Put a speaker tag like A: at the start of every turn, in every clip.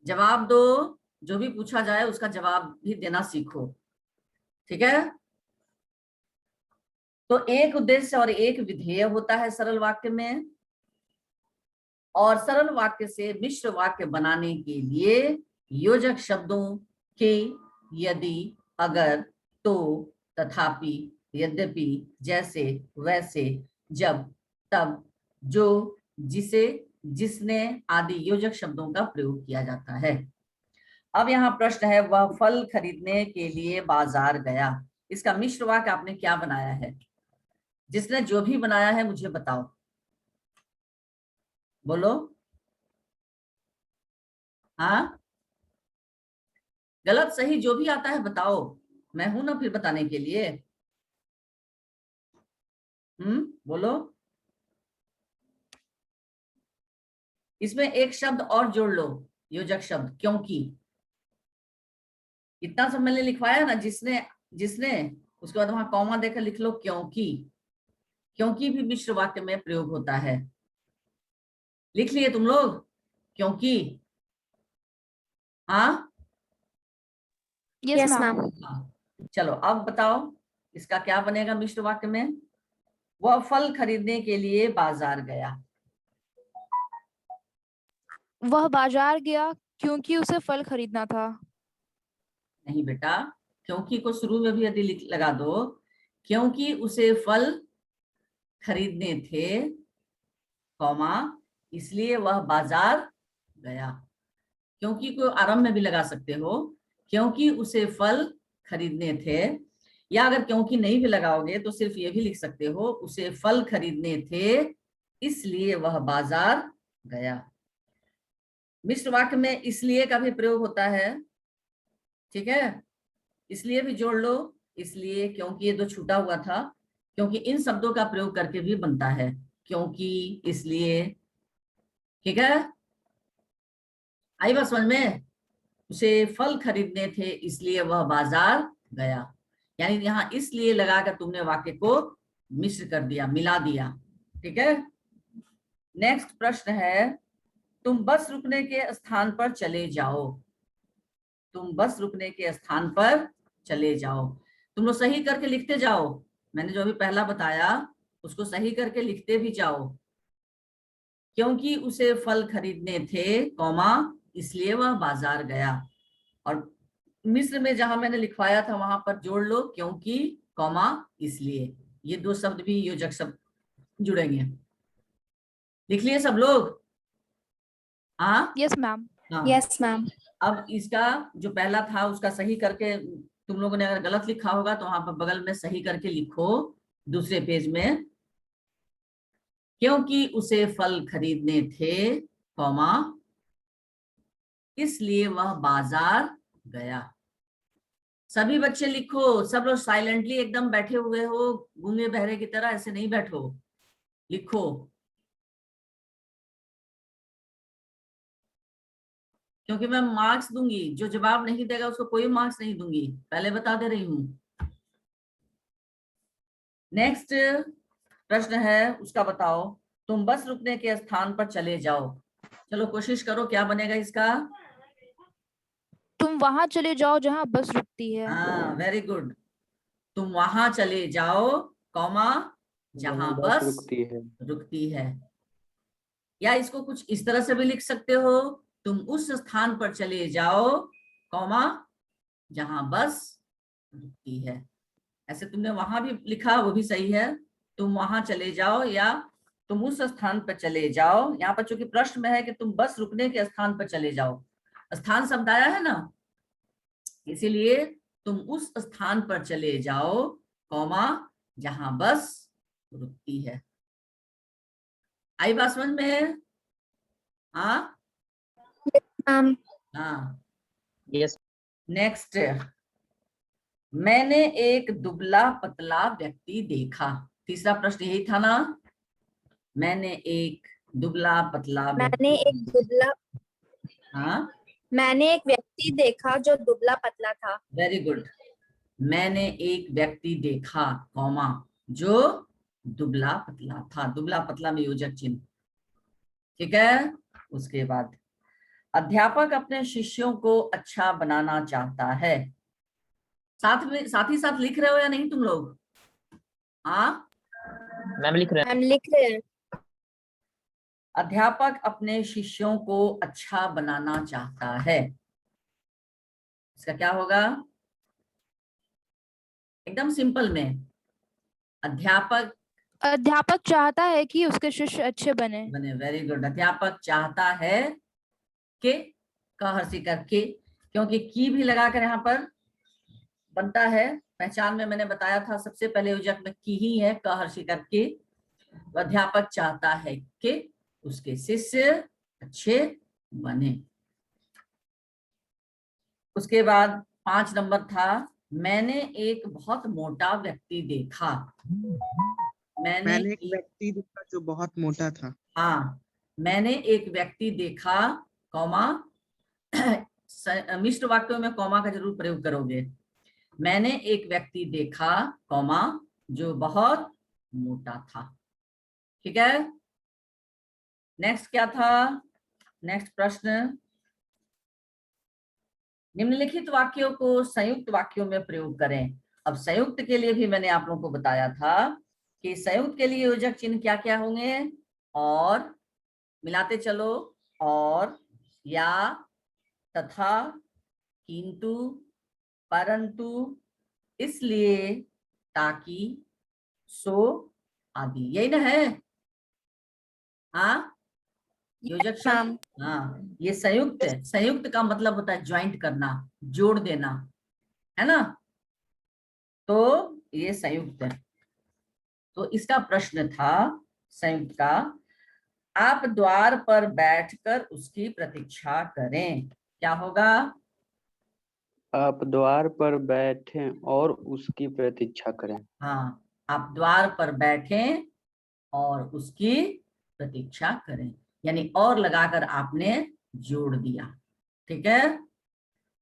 A: जवाब दो, जो भी पूछा जाए उसका जवाब भी देना सीखो, ठीक है। तो एक उद्देश्य और एक विधेय होता है सरल वाक्य में, और सरल वाक्य से मिश्र वाक्य बनाने के लिए योजक शब्दों के यदि, अगर, तो, तथापि, यद्यपि, जैसे, वैसे, जब, तब, जो, जिसे, जिसने आदि योजक शब्दों का प्रयोग किया जाता है। अब यहाँ प्रश्न है, वह फल खरीदने के लिए बाजार गया। इसका मिश्र वाक्य आपने क्या बनाया है? जिसने जो भी बनाया है मुझे बताओ, बोलो। हाँ, गलत सही जो भी आता है बताओ, मैं हूं ना फिर बताने के लिए। बोलो। इसमें एक शब्द और जोड़ लो, योजक शब्द, क्योंकि। इतना सब मैंने लिखवाया ना, जिसने जिसने, उसके बाद वहां कॉमा देकर लिख लो क्योंकि। क्योंकि भी मिश्र वाक्य में प्रयोग होता है। लिख लिए तुम लोग क्योंकि? हाँ,
B: यस मैम।
A: हाँ। चलो अब बताओ, इसका क्या बनेगा मिश्र वाक्य में? वह फल खरीदने के लिए बाजार गया।
B: वह बाजार गया क्योंकि उसे फल खरीदना था।
A: नहीं बेटा, क्योंकि को शुरू में भी यदि लगा दो, क्योंकि उसे फल खरीदने थे, कौमा, इसलिए वह बाजार गया। क्योंकि को आरंभ में भी लगा सकते हो, क्योंकि उसे फल खरीदने थे, या अगर क्योंकि नहीं भी लगाओगे तो सिर्फ ये भी लिख सकते हो, उसे फल खरीदने थे इसलिए वह बाजार गया। मिश्र वाक्य में इसलिए का भी प्रयोग होता है, ठीक है। इसलिए भी जोड़ लो, इसलिए, क्योंकि, ये दो छूटा हुआ था, क्योंकि इन शब्दों का प्रयोग करके भी बनता है, क्योंकि, इसलिए, ठीक है। आई बात समझ में? उसे फल खरीदने थे इसलिए वह बाजार गया, यानी यहाँ इसलिए लगाकर तुमने वाक्य को मिश्र कर दिया, मिला दिया, ठीक है। नेक्स्ट प्रश्न है, तुम बस रुकने के स्थान पर चले जाओ। तुम बस रुकने के स्थान पर चले जाओ। तुम लोग सही करके लिखते जाओ, मैंने जो अभी पहला बताया उसको सही करके लिखते भी जाओ। क्योंकि उसे फल खरीदने थे, कौमा, इसलिए वह बाजार गया। और मिस्र में जहां मैंने लिखवाया था वहां पर जोड़ लो, क्योंकि, कौमा, इसलिए। ये दो शब्द भी योजक शब्द जुड़ेंगे। लिख लिए सब लोग? हाँ,
B: यस मैम।
A: हाँ।
C: Yes ma'am.
A: अब इसका जो पहला था उसका सही करके, तुम लोगों ने अगर गलत लिखा होगा तो वहां पर बगल में सही करके लिखो, दूसरे पेज में, क्योंकि उसे फल खरीदने थे, कौमा, इसलिए वह बाजार गया। सभी बच्चे लिखो, सब लोग साइलेंटली एकदम बैठे हुए हो, गूंगे बहरे की तरह ऐसे नहीं बैठो, लिखो। क्योंकि मैं मार्क्स दूंगी, जो जवाब नहीं देगा उसको कोई मार्क्स नहीं दूंगी, पहले बता दे रही हूं। नेक्स्ट प्रश्न है, उसका बताओ, तुम बस रुकने के स्थान पर चले जाओ। चलो कोशिश करो, क्या बनेगा इसका?
B: तुम वहां चले जाओ जहां बस रुकती है।
A: हाँ, वेरी गुड। तुम वहां चले जाओ, कौमा, जहां बस रुकती है। या इसको कुछ इस तरह से भी लिख सकते हो, तुम उस स्थान पर चले जाओ, कौमा, जहां बस रुकती है। ऐसे तुमने वहां भी लिखा, वो भी सही है, तुम वहां चले जाओ या तुम उस स्थान पर चले जाओ। यहाँ पर चूंकि प्रश्न में है कि तुम बस रुकने के स्थान पर चले जाओ, स्थान शब्द आया है ना, इसीलिए तुम उस स्थान पर चले जाओ, कौमा, जहां बस रुकती है। आई बात समझ में? हाँ,
C: मैम।
A: हाँ।
D: यस।
A: नेक्स्ट, मैंने एक दुबला पतला व्यक्ति देखा। तीसरा प्रश्न यही था ना, मैंने एक दुबला पतला
C: मैंने
A: व्यक्ति।
C: एक दुबला
A: हाँ,
C: मैंने एक व्यक्ति देखा जो दुबला पतला था।
A: Very good. मैंने एक व्यक्ति देखा, कौमा, जो दुबला पतला था। दुबला पतला में योजक चिन्ह, ठीक है। उसके बाद अध्यापक अपने शिष्यों को अच्छा बनाना चाहता है। साथ ही साथ लिख रहे हो या नहीं तुम लोग? हाँ,
D: मैम लिख रहे
C: हम लिख रहे हैं।
A: अध्यापक अपने शिष्यों को अच्छा बनाना चाहता है। इसका क्या होगा? एकदम सिंपल में, अध्यापक
B: अध्यापक चाहता है कि उसके शिष्य अच्छे बने।
A: बने। Very good. अध्यापक चाहता है कि, का हर्षी करके, क्योंकि की भी लगाकर यहाँ पर बनता है। पहचान में मैंने बताया था सबसे पहले योजक में की ही है, का हर्षी करके। तो अध्यापक चाहता है कि उसके शिष्य अच्छे बने। उसके बाद 5 नंबर था, मैंने एक बहुत मोटा व्यक्ति देखा। मैंने
E: एक व्यक्ति देखा जो बहुत मोटा था।
A: हाँ, मैंने एक व्यक्ति देखा, कॉमा, मिश्र वाक्यों में कॉमा का जरूर प्रयोग करोगे। मैंने एक व्यक्ति देखा, कॉमा, जो बहुत मोटा था। ठीक है, नेक्स्ट क्या था? नेक्स्ट प्रश्न, निम्नलिखित वाक्यों को संयुक्त वाक्यों में प्रयोग करें। अब संयुक्त के लिए भी मैंने आप लोगों को बताया था कि संयुक्त के लिए योजक चिन्ह क्या क्या होंगे, और, मिलाते चलो, और, या, तथा, किंतु, परंतु, इसलिए, ताकि, सो, आदि। यही ना है? हाँ, योजक शब्द। हाँ, ये संयुक्त है। संयुक्त का मतलब होता है ज्वाइंट करना, जोड़ देना, है ना? तो ये संयुक्त है। तो इसका प्रश्न था संयुक्त का, आप द्वार पर बैठकर उसकी प्रतीक्षा करें। क्या होगा?
F: आप द्वार पर बैठें और उसकी प्रतीक्षा करें।
A: हाँ, आप द्वार पर बैठें और उसकी प्रतीक्षा करें, यानी और लगाकर आपने जोड़ दिया। ठीक है,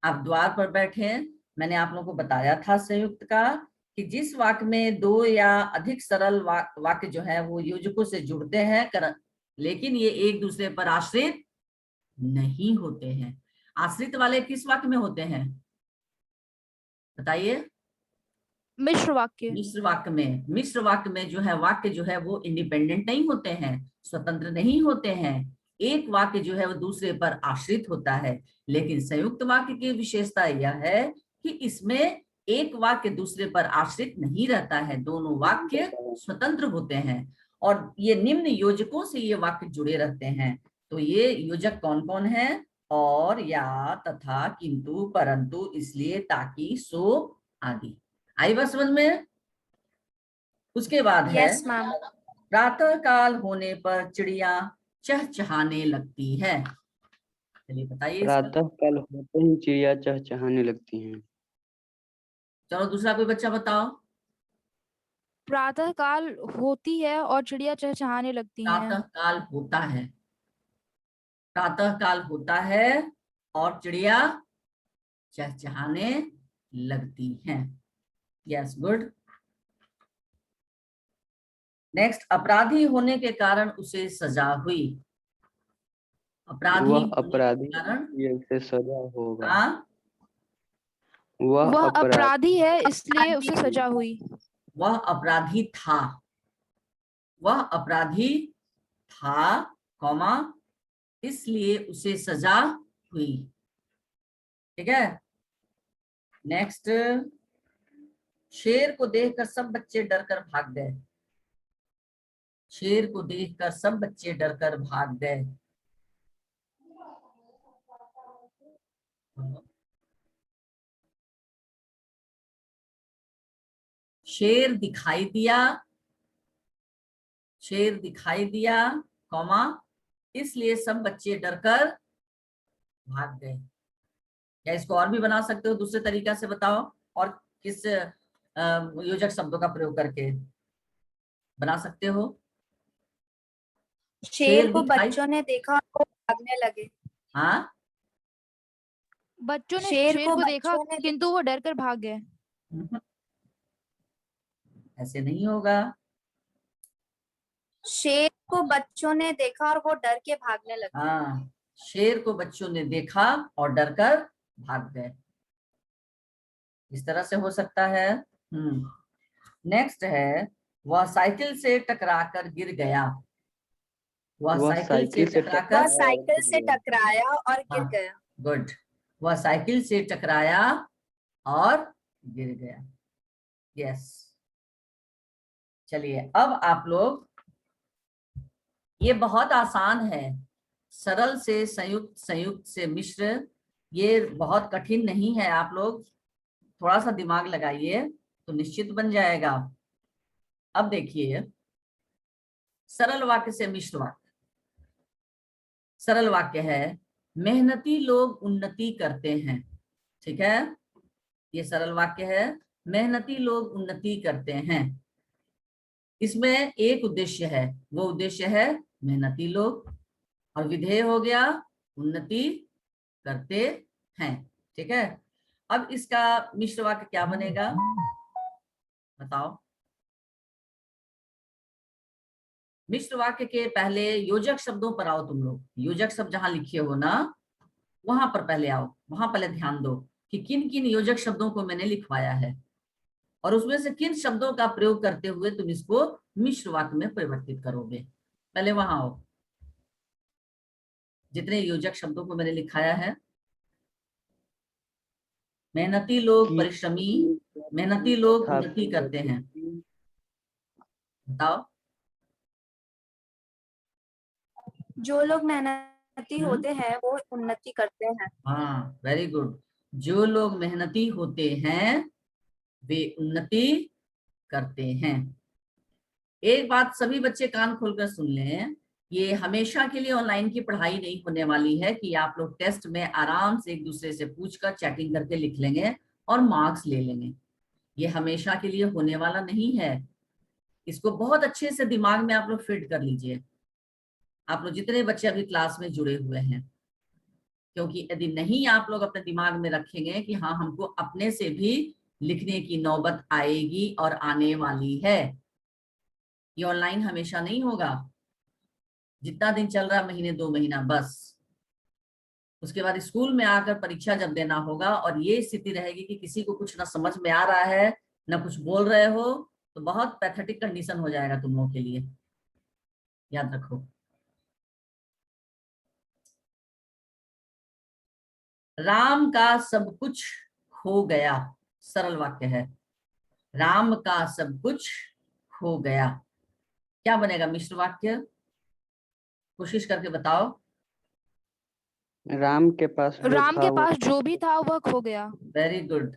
A: आप द्वार पर बैठे, मैंने आप लोगों को बताया था संयुक्त का कि जिस वाक्य में दो या अधिक सरल वाक्य जो है वो योजकों से जुड़ते हैं, लेकिन ये एक दूसरे पर आश्रित नहीं होते हैं। आश्रित वाले किस वाक्य में होते हैं बताइए?
B: मिश्र वाक्य।
A: मिश्र वाक्य में। मिश्र वाक्य में जो है वाक्य जो है वो इंडिपेंडेंट नहीं होते हैं, स्वतंत्र नहीं होते हैं। एक वाक्य जो है वो दूसरे पर आश्रित होता है। लेकिन संयुक्त वाक्य की विशेषता यह है कि इसमें एक वाक्य दूसरे पर आश्रित नहीं रहता है, दोनों वाक्य स्वतंत्र होते हैं और ये निम्न योजकों से ये वाक्य जुड़े रहते हैं। तो ये योजक कौन कौन है? और, या, तथा, किंतु, परंतु, इसलिए, ताकि, सो, आदि। आई बात समझ में? उसके बाद है,
C: यस मैम।
A: प्रातः काल होने पर चिड़िया चहचहाने लगती है। चलिए बताइए इसका।
F: प्रातः काल होते ही चिड़िया चहचहाने लगती हैं।
A: चलो दूसरा कोई बच्चा बताओ।
B: प्रातः काल होती है और चिड़िया चहचहाने लगती
A: प्रातः
B: हैं।
A: काल होता है, प्रातः काल होता है और चिड़िया चहचहाने लगती हैं। Yes, good. नेक्स्ट, अपराधी होने के कारण उसे सजा हुई। अपराधी
F: वह
A: होने के
F: अपराधी
A: कारण,
F: से सजा होगा।
A: हाँ,
F: वह
B: वह अपराधी है इसलिए उसे
C: अपराधी।
B: सजा हुई।
A: वह अपराधी था, वह अपराधी था, कॉमा, इसलिए उसे सजा हुई। ठीक है, नेक्स्ट, शेर को देखकर सब बच्चे डरकर भाग गए। शेर को देखकर सब बच्चे डरकर भाग गए। शेर दिखाई दिया, शेर दिखाई दिया, कॉमा, इसलिए सब बच्चे डरकर भाग गए। क्या इसको और भी बना सकते हो दूसरे तरीका से? बताओ, और किस योजक शब्दों का प्रयोग करके बना सकते हो?
C: शेर को
A: दिखाई,
C: बच्चों ने देखा और वो भागने लगे।
A: हाँ,
B: बच्चों ने
C: शेर
B: शेर
C: को
B: को देखा
C: बच्चों ने
B: किंतु वो डरकर भाग गए।
A: ऐसे नहीं होगा।
C: शेर को बच्चों ने देखा और वो डर के भागने लगे।
A: हाँ, शेर को बच्चों ने देखा और डरकर भाग गए। इस तरह से हो सकता है। नेक्स्ट है, वह साइकिल से टकराकर गिर गया। वह
F: वह
A: साइकिल से
F: साइकिल से
C: वह
A: टकराकर,
C: साइकिल से टकराया और गिर
A: हाँ।
C: गया।
A: गुड। वह साइकिल से टकराया और गिर गया। यस। चलिए अब आप लोग, ये बहुत आसान है, सरल से संयुक्त, संयुक्त से मिश्र, ये बहुत कठिन नहीं है। आप लोग थोड़ा सा दिमाग लगाइए तो निश्चित बन जाएगा। अब देखिए, सरल वाक्य से मिश्र वाक्य। सरल वाक्य है, मेहनती लोग उन्नति करते हैं। ठीक है, ये सरल वाक्य है, मेहनती लोग उन्नति करते हैं। इसमें एक उद्देश्य है, वो उद्देश्य है मेहनती लोग, और विधेय हो गया उन्नति करते हैं। ठीक है, अब इसका मिश्र वाक्य क्या बनेगा बताओ। मिश्र वाक्य के पहले योजक शब्दों पर आओ तुम लोग। योजक शब्द जहां लिखे हो ना, वहां पर पहले आओ, वहां पहले ध्यान दो कि किन किन योजक शब्दों को मैंने लिखवाया है और उसमें से किन शब्दों का प्रयोग करते हुए तुम इसको मिश्र वाक्य में परिवर्तित करोगे। पहले वहां आओ, जितने योजक शब्दों को मैंने लिखाया है। मेहनती लोग परिश्रमी, मेहनती लोग उन्नति करते हैं। बताओ।
C: जो लोग मेहनती होते हैं वो उन्नति करते हैं।
A: हाँ, वेरी गुड। जो लोग मेहनती होते हैं वे उन्नति करते हैं। एक बात सभी बच्चे कान खोलकर सुन लें, ये हमेशा के लिए ऑनलाइन की पढ़ाई नहीं होने वाली है कि आप लोग टेस्ट में आराम से एक दूसरे से पूछकर चैटिंग करके लिख लेंगे और मार्क्स ले लेंगे। ये हमेशा के लिए होने वाला नहीं है। इसको बहुत अच्छे से दिमाग में आप लोग फिट कर लीजिए, आप लोग जितने बच्चे अभी क्लास में जुड़े हुए हैं। क्योंकि यदि नहीं आप लोग अपने दिमाग में रखेंगे कि हाँ हमको अपने से भी लिखने की नौबत आएगी और आने वाली है। ये ऑनलाइन हमेशा नहीं होगा, जितना दिन चल रहा, महीने 2 महीना बस। उसके बाद स्कूल में आकर परीक्षा जब देना होगा और ये स्थिति रहेगी कि किसी को कुछ ना समझ में आ रहा है ना कुछ बोल रहे हो, तो बहुत पैथेटिक कंडीशन हो जाएगा तुम लोगों के लिए। याद रखो। राम का सब कुछ खो गया। सरल वाक्य है, राम का सब कुछ खो गया। क्या बनेगा मिश्र वाक्य? कोशिश करके बताओ।
F: राम के पास जो
B: राम
F: था
B: के
F: वो
B: पास जो भी था वह खो गया।
A: Very good.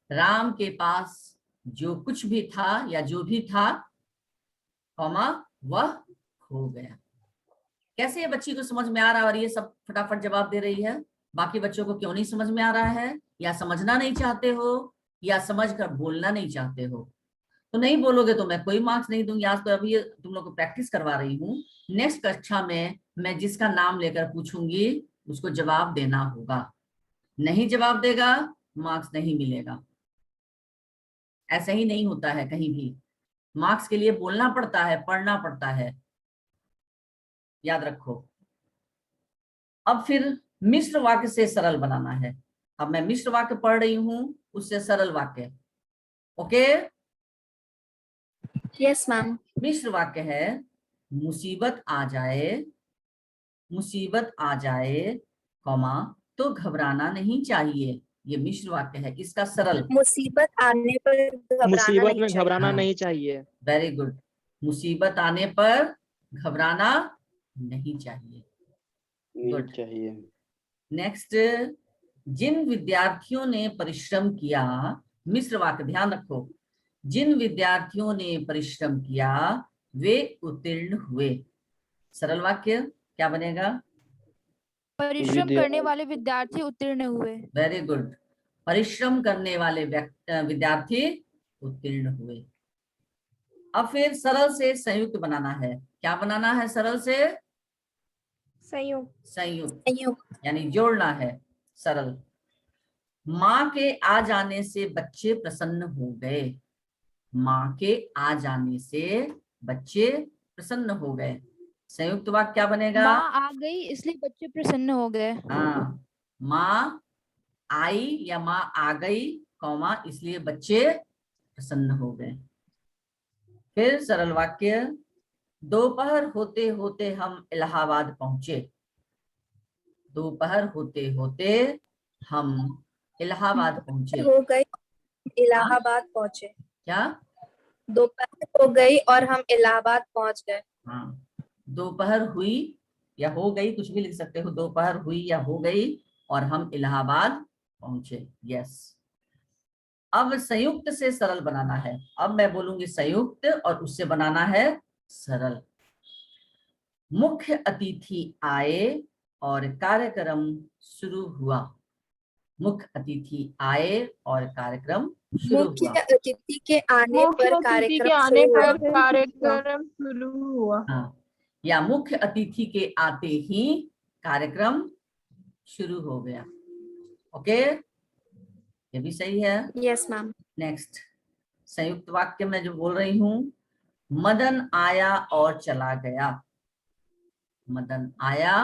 A: राम के पास जो कुछ भी था या जो भी था, कॉमा, वह खो गया। कैसे ये बच्ची को समझ में आ रहा है और ये सब फटाफट जवाब दे रही है? बाकी बच्चों को क्यों नहीं समझ में आ रहा है? या समझना नहीं चाहते हो, या समझ कर बोलना नहीं चाहते हो? तो नहीं बोलोगे तो मैं कोई मार्क्स नहीं दूंगी। आज तो अभी तुम लोग को प्रैक्टिस करवा रही हूँ। नेक्स्ट कक्षा में मैं जिसका नाम लेकर पूछूंगी उसको जवाब देना होगा। नहीं जवाब देगा, मार्क्स नहीं मिलेगा। ऐसा ही नहीं होता है कहीं भी। मार्क्स के लिए बोलना पड़ता है, पढ़ना पड़ता है, याद रखो। अब फिर मिश्र वाक्य से सरल बनाना है। अब मैं मिश्र वाक्य पढ़ रही हूं, उससे सरल वाक्य। Okay,
C: yes ma'am.
A: मिश्र वाक्य है, मुसीबत आ जाए, मुसीबत आ जाए, कॉमा, तो घबराना नहीं चाहिए। ये मिश्र वाक्य है। इसका सरल,
C: मुसीबत आने पर घबराना
E: मुसीबत
C: नहीं
E: में
C: चाहिए।
E: घबराना
A: हाँ।
E: नहीं चाहिए।
A: Very good. मुसीबत आने पर घबराना नहीं चाहिए।
F: नहीं
A: गुड।
F: चाहिए।
A: नेक्स्ट, जिन विद्यार्थियों ने परिश्रम किया, मिश्र वाक्य ध्यान रखो, जिन विद्यार्थियों ने परिश्रम किया वे उत्तीर्ण हुए। सरल वाक्य क्या बनेगा?
B: परिश्रम करने वाले विद्यार्थी उत्तीर्ण हुए।
A: Very good. परिश्रम करने वाले विद्यार्थी उत्तीर्ण हुए। अब फिर सरल से संयुक्त बनाना है। क्या बनाना है सरल से?
C: संयुक्त।
A: संयुक्त,
C: संयुक्त।
A: यानी जोड़ना है। सरल, माँ के आ जाने से बच्चे प्रसन्न हो गए। माँ के आ जाने से बच्चे प्रसन्न हो गए। संयुक्त वाक्य क्या बनेगा?
B: माँ आ गई इसलिए बच्चे प्रसन्न हो गए।
A: हाँ, माँ आई या माँ आ गई कौमा इसलिए बच्चे प्रसन्न हो गए। फिर सरल वाक्य, दोपहर होते होते हम इलाहाबाद पहुंचे। दोपहर होते होते हम इलाहाबाद पहुंचे।
C: हो गई, इलाहाबाद पहुंचे।
A: क्या?
C: दोपहर हो गई और हम इलाहाबाद पहुंच गए।
A: हाँ, दोपहर हुई या हो गई, कुछ भी लिख सकते हो, दोपहर हुई या हो गई और हम इलाहाबाद पहुंचे। यस। अब संयुक्त से सरल बनाना है। अब मैं बोलूंगी संयुक्त और उससे बनाना है सरल। मुख्य अतिथि आए और कार्यक्रम शुरू हुआ। मुख्य अतिथि आए और कार्यक्रम शुरू
C: मुख्य
A: हुआ।
C: अतिथि के आने पर कार्यक्रम शुरू हुआ।
D: कार्यक्रम शुरू हुआ।
A: हाँ, या मुख्य अतिथि के आते ही कार्यक्रम शुरू हो गया। ओके, ये भी सही है।
C: Yes ma'am.
A: नेक्स्ट, संयुक्त वाक्य में जो बोल रही हूं, मदन आया और चला गया। मदन आया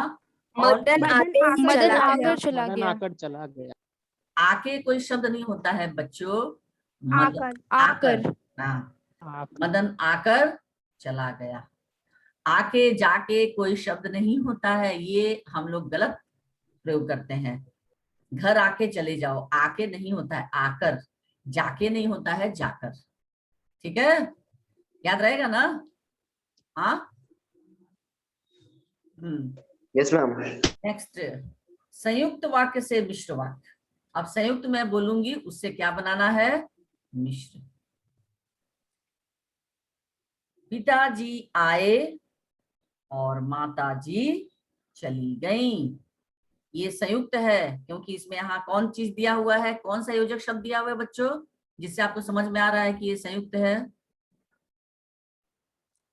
A: और
C: मदन
A: चला
C: आते ही
B: मदन
C: चला गया।
B: आकर चला
E: मदन
B: गया।
E: आकर चला गया।
A: आके कोई शब्द नहीं होता है बच्चों। मदन
B: आकर।
A: हाँ,
E: आप
A: मदन आकर चला गया। आके जाके कोई शब्द नहीं होता है, ये हम लोग गलत प्रयोग करते हैं। घर आके चले जाओ, आके नहीं होता है, आकर। जाके नहीं होता है, जाकर। ठीक है, याद रहेगा ना? हाँ।
G: Yes ma'am.
A: नेक्स्ट, संयुक्त वाक्य से मिश्र वाक्य। अब संयुक्त मैं बोलूंगी, उससे क्या बनाना है? मिश्र। पिताजी आए और माताजी चली गईं। ये संयुक्त है क्योंकि इसमें यहाँ कौन चीज दिया हुआ है, कौन सा योजक शब्द दिया हुआ है बच्चों, जिससे आपको समझ में आ रहा है कि ये संयुक्त है?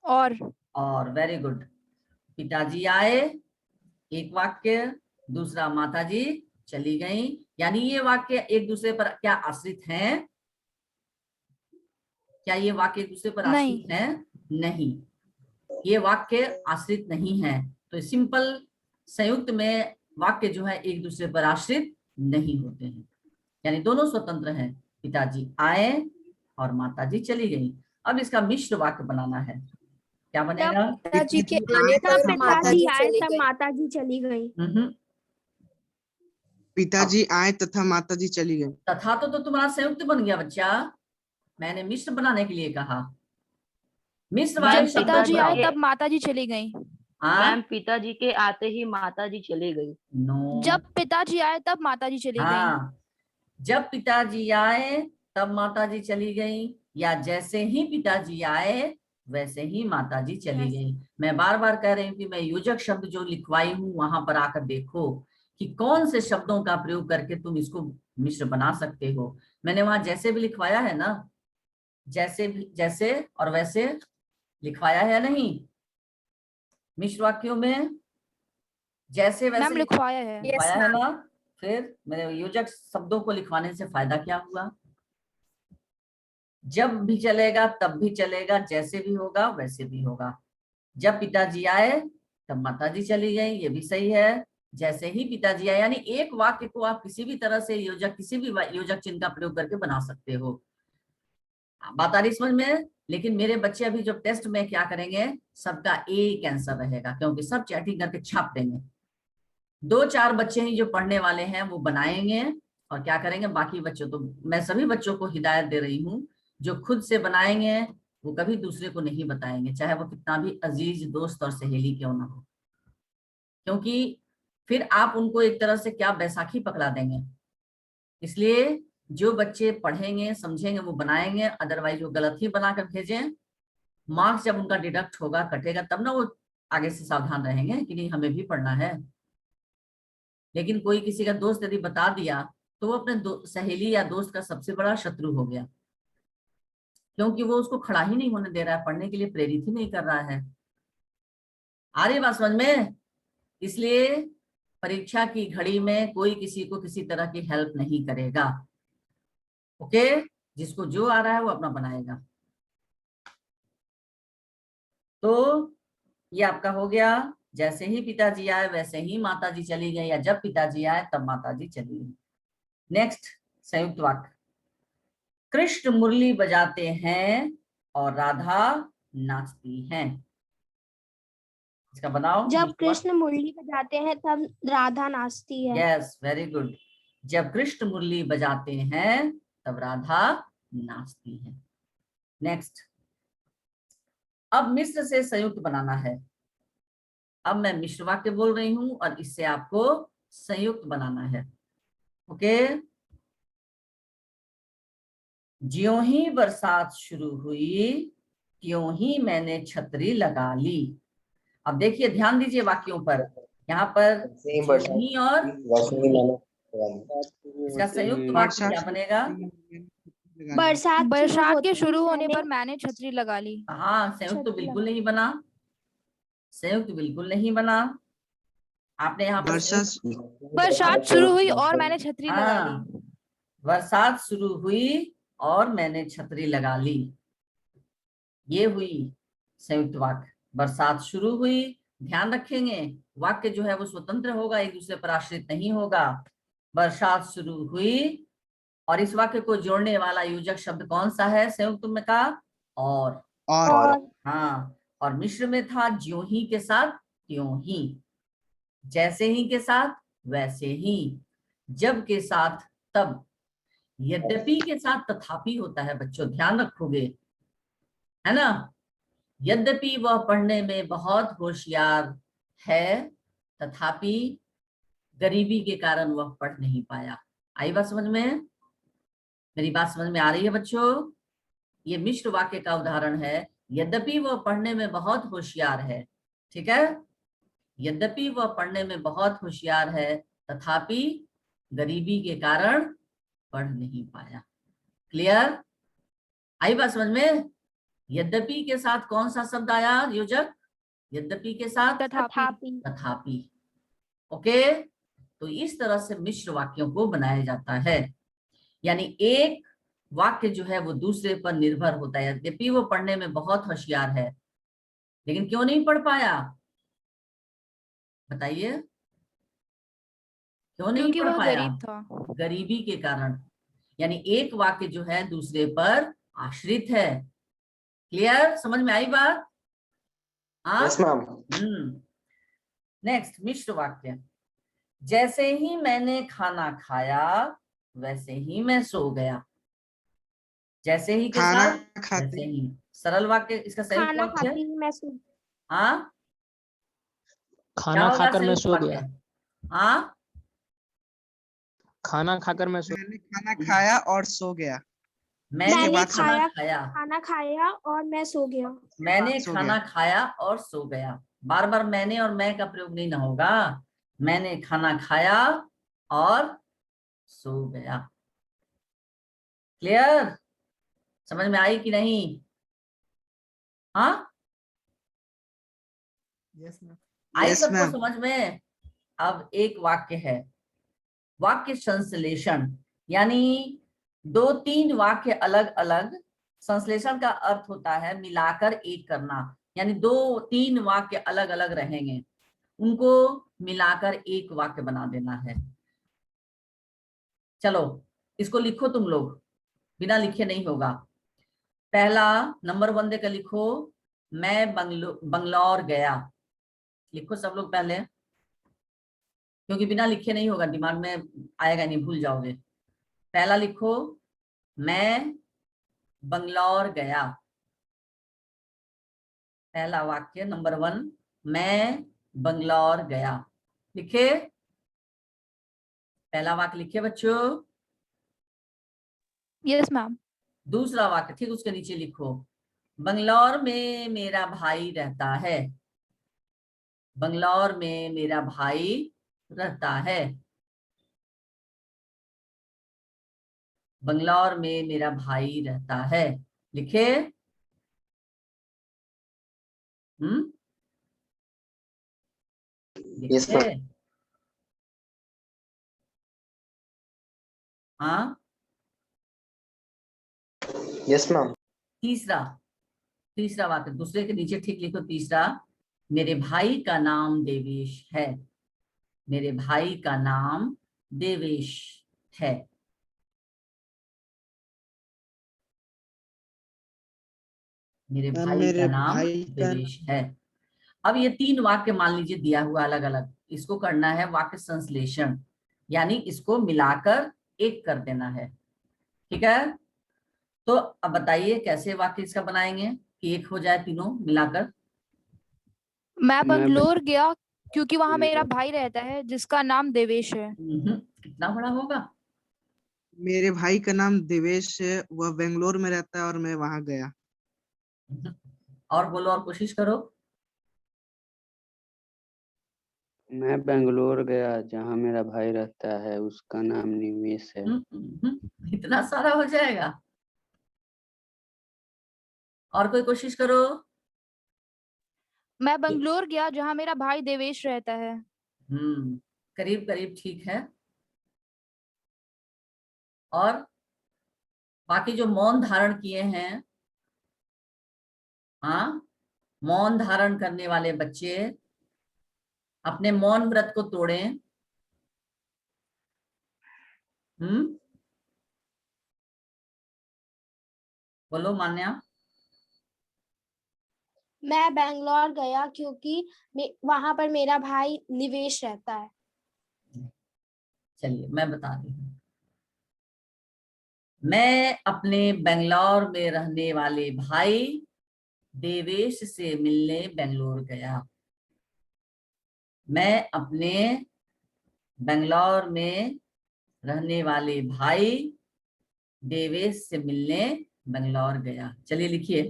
B: और
A: वेरी गुड। पिताजी आए एक वाक्य, दूसरा माताजी चली गई, यानी ये वाक्य एक दूसरे पर क्या आश्रित हैं? क्या ये वाक्य एक दूसरे पर आश्रित
B: नहीं।
A: हैं? नहीं, ये वाक्य आश्रित नहीं है। तो सिंपल संयुक्त में वाक्य जो है एक दूसरे पर आश्रित नहीं होते हैं, यानी दोनों स्वतंत्र हैं। पिताजी आए और माताजी चली गई। अब इसका मिश्र वाक्य बनाना है। क्या बनेगा?
C: पिताजी के आने पर माताजी चली गई।
H: माताजी चली गई।
E: पिताजी आए तथा माताजी चली गई।
A: तथा तो तुम्हारा संयुक्त बन गया बच्चा, मैंने मिश्र बनाने के लिए कहा। मिश्र वाले
B: जब
A: शब्दों
B: पिताजी
A: को
B: आए
A: लाओ।
B: तब माताजी चली गई।
A: हाँ,
D: मैम पिताजी के आते ही माताजी चली गई।
A: नो।
B: जब पिताजी आए तब माताजी चली गई।
A: हाँ, जब पिताजी आए तब माताजी चली गई, या जैसे ही पिताजी आए वैसे ही माताजी चली गई। मैं बार बार कह रही हूँ कि मैं योजक शब्द जो लिखवाई हूँ वहां पर आकर देखो कि कौन से शब्दों का प्रयोग करके तुम इसको मिश्र बना सकते हो। मैंने वहां जैसे भी लिखवाया है ना, जैसे और वैसे लिखवाया है या नहीं? मिश्र वाक्यों में जैसे वैसे
B: मैम लिखवाया है।
A: लिखवाया है ना? फिर मेरे योजक शब्दों को लिखवाने से फायदा क्या हुआ? जब भी चलेगा तब भी चलेगा, जैसे भी होगा वैसे भी होगा। जब पिताजी आए तब माताजी चली गई, ये भी सही है। जैसे ही पिताजी आए, यानी एक वाक्य को आप किसी भी तरह से योजक, किसी भी योजक चिन्ह का प्रयोग करके बना सकते हो। बात आ रही समझ में? लेकिन मेरे बच्चे अभी जब टेस्ट में क्या करेंगे, सबका एक आंसर रहेगा क्योंकि सब चैटिंग करके छाप देंगे। 2-4 बच्चे ही जो पढ़ने वाले हैं वो बनाएंगे और क्या करेंगे, बाकी बच्चों तो मैं सभी बच्चों को हिदायत दे रही हूँ, जो खुद से बनाएंगे वो कभी दूसरे को नहीं बताएंगे, चाहे वो कितना भी अजीज दोस्त और सहेली क्यों ना हो, क्योंकि फिर आप उनको एक तरह से क्या बैसाखी पकड़ा देंगे। इसलिए जो बच्चे पढ़ेंगे समझेंगे वो बनाएंगे, अदरवाइज वो गलत ही बनाकर भेजें। मार्क्स जब उनका डिडक्ट होगा, कटेगा, तब ना वो आगे से सावधान रहेंगे कि नहीं हमें भी पढ़ना है। लेकिन कोई किसी का दोस्त यदि बता दिया तो वो अपने सहेली या दोस्त का सबसे बड़ा शत्रु हो गया, क्योंकि वो उसको खड़ा ही नहीं होने दे रहा है, पढ़ने के लिए प्रेरित ही नहीं कर रहा है। आ रही बात समझ में? इसलिए परीक्षा की घड़ी में कोई किसी को किसी तरह की हेल्प नहीं करेगा। ओके, जिसको जो आ रहा है वो अपना बनाएगा। तो ये आपका हो गया। जैसे ही पिताजी आए वैसे ही माताजी चली गई, या जब पिताजी आए तब माताजी चली गई। नेक्स्ट संयुक्त वाक्य, कृष्ण मुरली बजाते हैं और राधा नाचती हैं। इसका बनाओ।
G: जब कृष्ण मुरली बजाते हैं तब राधा नाचती है।
A: Yes, very good. जब कृष्ण मुरली बजाते हैं तब राधा नाचती है। नेक्स्ट, अब मिश्र से संयुक्त बनाना है। अब मैं मिश्र वाक्य बोल रही हूं और इससे आपको संयुक्त बनाना है। ओके। ज्यों ही बरसात शुरू हुई त्यों ही मैंने छतरी लगा ली। अब देखिए, ध्यान दीजिए वाक्यों पर। यहाँ पर ज्यों ही और इसका संयुक्त वाक्य क्या बनेगा?
G: बरसात
B: बरसात के
G: होते ही
B: शुरू होने
G: मैंने
B: पर मैंने छतरी लगा ली।
A: हाँ, संयुक्त तो
G: छतरी
A: बिल्कुल
G: लगा
A: नहीं बना। संयुक्त बिल्कुल नहीं बना। आपने यहाँ पर
B: बरसात शुरू हुई और मैंने छतरी लगा ली।
A: हाँ, बरसात शुरू हुई और मैंने छतरी लगा ली। ये हुई संयुक्त वाक्य। बरसात शुरू हुई, ध्यान रखेंगे वाक्य जो है वो स्वतंत्र होगा, एक दूसरे पर आश्रित नहीं होगा। बरसात शुरू हुई, और इस वाक्य को जोड़ने वाला योजक शब्द कौन सा है संयुक्त में का? और।
G: और
A: हाँ, और मिश्र में था ज्यों ही के साथ त्यों ही, जैसे ही के साथ वैसे ही, जब के साथ तब, यद्यपि के साथ तथापि होता है बच्चों, ध्यान रखोगे, है ना। यद्यपि वह पढ़ने में बहुत होशियार है तथापि गरीबी के कारण वह पढ़ नहीं पाया। आई बात समझ में? मेरी बात समझ में आ रही है बच्चों? ये मिश्र वाक्य का उदाहरण है। यद्यपि वह पढ़ने में बहुत होशियार है, ठीक है, यद्यपि वह पढ़ने में बहुत होशियार है तथापि गरीबी के कारण पढ़ नहीं पाया। क्लियर? आई बात समझ में? यद्यपि के साथ कौन सा शब्द आया योजक? यद्यपि के साथ
B: तथापि।
A: तथापि। ओके। तो इस तरह से मिश्र वाक्यों को बनाया जाता है। यानी एक वाक्य जो है वो दूसरे पर निर्भर होता है। यद्यपि वो पढ़ने में बहुत होशियार है, लेकिन क्यों नहीं पढ़ पाया? बताइए, क्यों नहीं
B: क्योंकि
A: पढ़
B: वह
A: पाया?
B: गरीब था।
A: गरीबी के कारण। यानी एक वाक्य जो है दूसरे पर आश्रित है। क्लियर? समझ में आई बात?
H: Yes ma'am.
A: नेक्स्ट मिश्र वाक्य, जैसे ही मैंने खाना खाया वैसे ही मैं सो गया। जैसे ही के
E: खाना
A: साथ
E: खाते
A: वैसे ही, सरल वाक्य, इसका संयुक्त
G: खाना
A: वाक्य।
G: खाती ही मैं सो
A: हाँ, क्या
I: खाना
A: होगा
I: खाकर मैं
A: संयुक्त
I: सो गया।
A: वाक्य? हाँ,
I: खाना खाकर मैं सो
E: मैंने खाना खाया और सो गया।
A: मैंने
E: मैंने
A: खाना खाया,
G: खाना खाया और मैं सो गया।
A: मैंने
E: सो
A: खाना
E: गया।
A: खाया और सो गया। बार बार मैंने और मैं का प्रयोग नहीं ना होगा। मैंने खाना खाया और सो गया। क्लियर? समझ में आई कि नहीं? हाँ,
E: यस मैम।
A: आई
E: यस
A: सबको
E: मैम।
A: समझ में? अब एक वाक्य है, वाक्य संश्लेषण, यानी दो तीन वाक्य अलग अलग। संश्लेषण का अर्थ होता है मिलाकर एक करना, यानी दो तीन वाक्य अलग अलग रहेंगे, उनको मिलाकर एक वाक्य बना देना है। चलो इसको लिखो तुम लोग, बिना लिखे नहीं होगा। पहला नंबर 1 देकर लिखो, मैं बंगलौर गया। लिखो सब लोग पहले, क्योंकि बिना लिखे नहीं होगा, दिमाग में आएगा नहीं, भूल जाओगे। पहला लिखो, मैं बंगलौर गया। पहला वाक्य नंबर 1, मैं बंगलौर गया। लिखे? पहला वाक्य लिखे बच्चों?
B: Yes ma'am.
A: दूसरा वाक्य ठीक उसके नीचे लिखो, बंगलौर में मेरा भाई रहता है। बंगलौर में मेरा भाई रहता है। बंगलौर में मेरा भाई रहता है। लिखे?
H: यस
A: लिखे?
H: मैम।
A: हाँ।
H: Yes ma'am.
A: तीसरा वाक्य दूसरे के नीचे ठीक लिखो। तीसरा, मेरे भाई का नाम देवेश है। मेरे भाई का नाम देवेश है। मेरे भाई का
E: मेरे
A: नाम
E: भाई का
A: देवेश है। अब ये 3 वाक्य मान लीजिए दिया हुआ अलग अलग, इसको करना है वाक्य संश्लेषण, यानी इसको मिलाकर एक कर देना है। ठीक है, तो अब बताइए कैसे वाक्य इसका बनाएंगे कि एक हो जाए तीनों मिलाकर।
B: मैं
F: मैं
B: बंगलोर गया क्योंकि वहां मेरा भाई रहता है जिसका नाम देवेश है।
A: कितना बड़ा होगा?
E: मेरे भाई का नाम देवेश है, वह बेंगलोर में रहता है और मैं वहां गया।
A: और बोलो, और कोशिश करो।
F: मैं बेंगलोर गया जहाँ मेरा भाई रहता है, उसका नाम निवेश है।
A: इतना सारा हो जाएगा। और कोई कोशिश करो।
B: मैं बंगलोर गया जहाँ मेरा भाई देवेश रहता है।
A: करीब करीब ठीक है। और बाकी जो मौन धारण किए हैं, हाँ, मौन धारण करने वाले बच्चे अपने मौन व्रत को तोड़ें। बोलो मान्या।
G: मैं बैंगलोर गया क्योंकि वहां पर मेरा भाई निवेश रहता है।
A: चलिए मैं बता रही हूँ। मैं अपने बेंगलोर में रहने वाले भाई देवेश से मिलने बेंगलोर गया। मैं अपने बेंगलोर में रहने वाले भाई देवेश से मिलने बेंगलोर गया। चलिए लिखिए।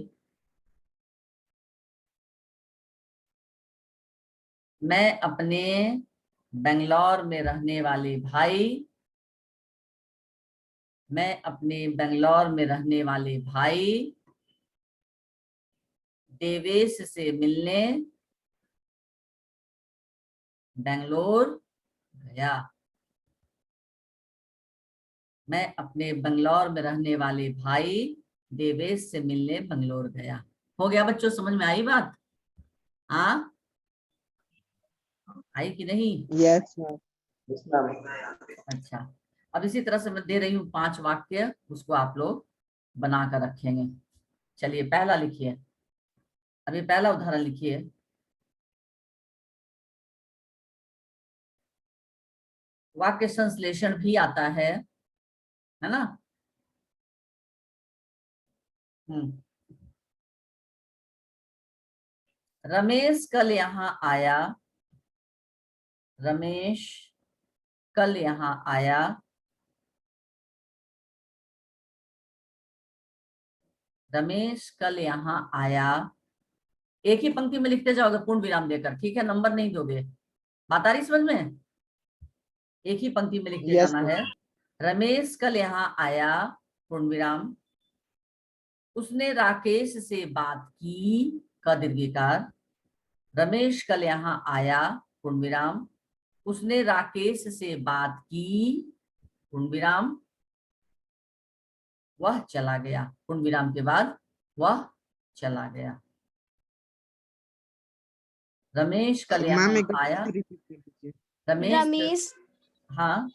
A: मैं अपने बेंगलोर में रहने वाले भाई, मैं अपने बेंगलोर में रहने वाले भाई देवेश से मिलने बेंगलोर गया। मैं अपने बेंगलोर में रहने वाले भाई देवेश से मिलने बेंगलोर गया। हो गया बच्चों, समझ में आई बात? हाँ, आई कि नहीं?
E: Yes ma'am.
H: Yes, ma'am.
A: अच्छा, अब इसी तरह से मैं दे रही हूँ 5 वाक्य, उसको आप लोग बना कर रखेंगे। चलिए पहला लिखिए, अभी पहला उदाहरण लिखिए। वाक्य संश्लेषण भी आता है ना? रमेश कल यहाँ आया। रमेश कल यहाँ आया। रमेश कल यहाँ आया। एक ही पंक्ति में लिखते जाओगे पूर्ण विराम देकर, ठीक है? नंबर नहीं दोगे। बात आ रही समझ में? एक ही पंक्ति में लिखते
E: यस
A: जाना
E: मैम।
A: है। रमेश कल यहाँ आया, पूर्ण विराम। उसने राकेश से बात की, का दीर्घिकार। रमेश कल यहाँ आया, पूर्ण विराम। उसने राकेश से बात की, पूर्ण विराम। वह चला गया, पूर्ण विराम के बाद वह चला गया। रमेश कल
E: मैम
A: यहाँ
E: एक बार
A: आया।
E: रिपीट कर दीजिए।
G: रमेश
A: हाँ,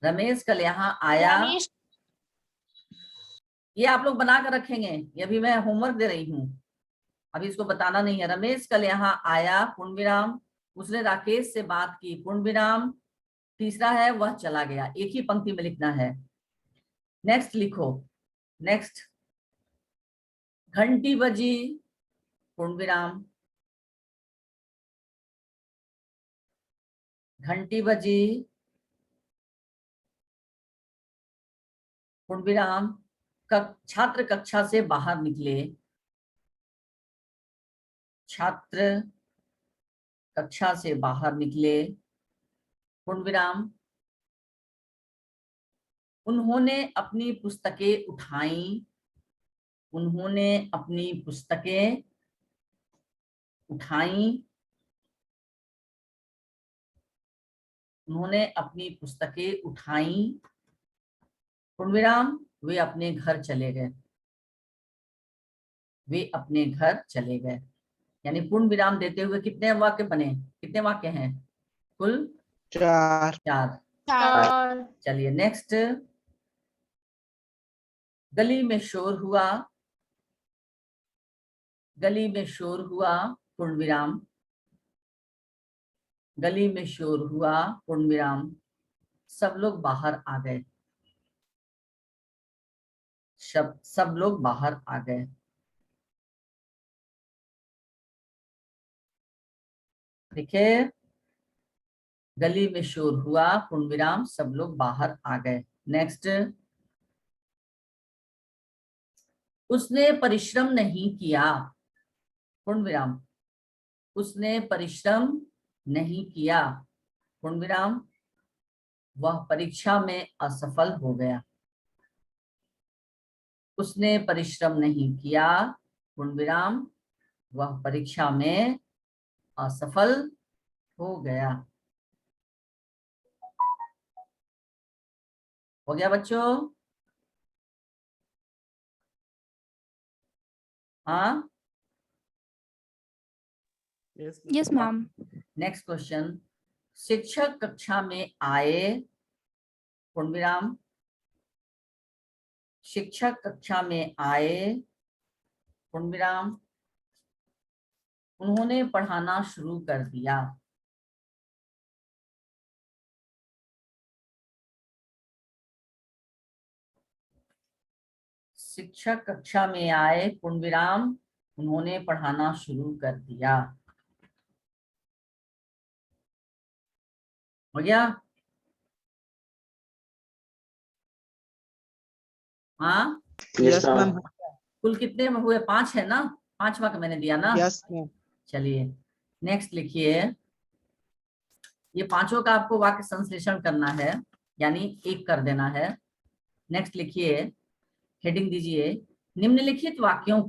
A: रमेश कल यहाँ आया।
G: रमेश
A: ये आप लोग बना कर रखेंगे, ये अभी मैं होमवर्क दे रही हूँ, अभी इसको बताना नहीं है। रमेश कल यहाँ आया, पूर्ण विराम। उसने राकेश से बात की, पूर्ण विराम। तीसरा है वह चला गया। एक ही पंक्ति में लिखना है। नेक्स्ट लिखो। नेक्स्ट, घंटी बजी, पूर्ण विराम। घंटी बजी, पूर्ण विराम। छात्र कक्षा से बाहर निकले। छात्र कक्षा से बाहर निकले, पूर्ण विराम। उन्होंने अपनी पुस्तकें उठाई। उन्होंने अपनी पुस्तकें उठाई। उन्होंने अपनी पुस्तकें उठाई, पूर्ण विराम। वे अपने घर चले गए। वे अपने घर चले गए। यानी पूर्ण विराम देते हुए कितने वाक्य बने, कितने वाक्य हैं कुल?
E: 4।
A: 4।
G: चार।
A: चलिए नेक्स्ट, गली में शोर हुआ, गली में शोर हुआ, पूर्ण विराम, गली में शोर हुआ, पूर्ण विराम, सब लोग बाहर आ गए, सब लोग बाहर आ गए। देखिए, गली में शोर हुआ, पूर्ण विराम, सब लोग बाहर आ गए। नेक्स्ट, उसने परिश्रम नहीं किया, पूर्ण विराम, उसने परिश्रम नहीं किया, पूर्ण विराम, वह परीक्षा में असफल हो गया। उसने परिश्रम नहीं किया, पूर्ण विराम, वह परीक्षा में असफल हो गया। हो गया बच्चों? हाँ,
B: यस मैम।
A: नेक्स्ट क्वेश्चन, शिक्षक कक्षा में आए, पूर्ण विराम, शिक्षक कक्षा में आए, पूर्ण विराम, उन्होंने पढ़ाना शुरू कर दिया। शिक्षक कक्षा में आए, पूर्ण विराम, उन्होंने पढ़ाना शुरू कर दिया। हो गया? हाँ,
H: Yes, ma'am.
A: कुल कितने में हुए? 5 है ना? 5 वाक्य मैंने दिया ना?
E: Yes ma'am.
A: चलिए नेक्स्ट लिखिए, ये पांचों का आपको वाक्य संश्लेषण करना है, यानी एक कर देना है। नेक्स्ट लिखिए, हेडिंग दीजिए, निम्नलिखित वाक्यों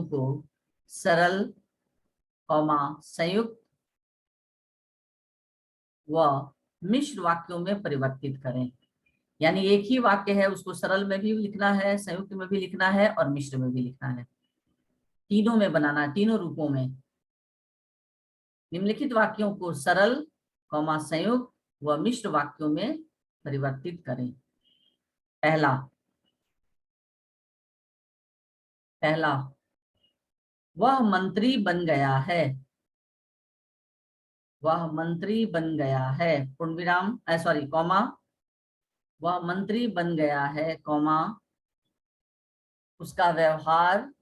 A: को सरल, संयुक्त व मिश्र वाक्यों में परिवर्तित करें। यानी एक ही वाक्य है, उसको सरल में भी लिखना है, संयुक्त में भी लिखना है और मिश्र में भी लिखना है, तीनों में बनाना है, तीनों रूपों में। निम्नलिखित वाक्यों को सरल, संयुक्त व मिश्र वाक्यों में परिवर्तित करें। पहला, वह मंत्री बन गया है, वह मंत्री बन गया है, पूर्ण विराम, सॉरी कॉमा, वह मंत्री बन गया है, कॉमा, उसका व्यवहार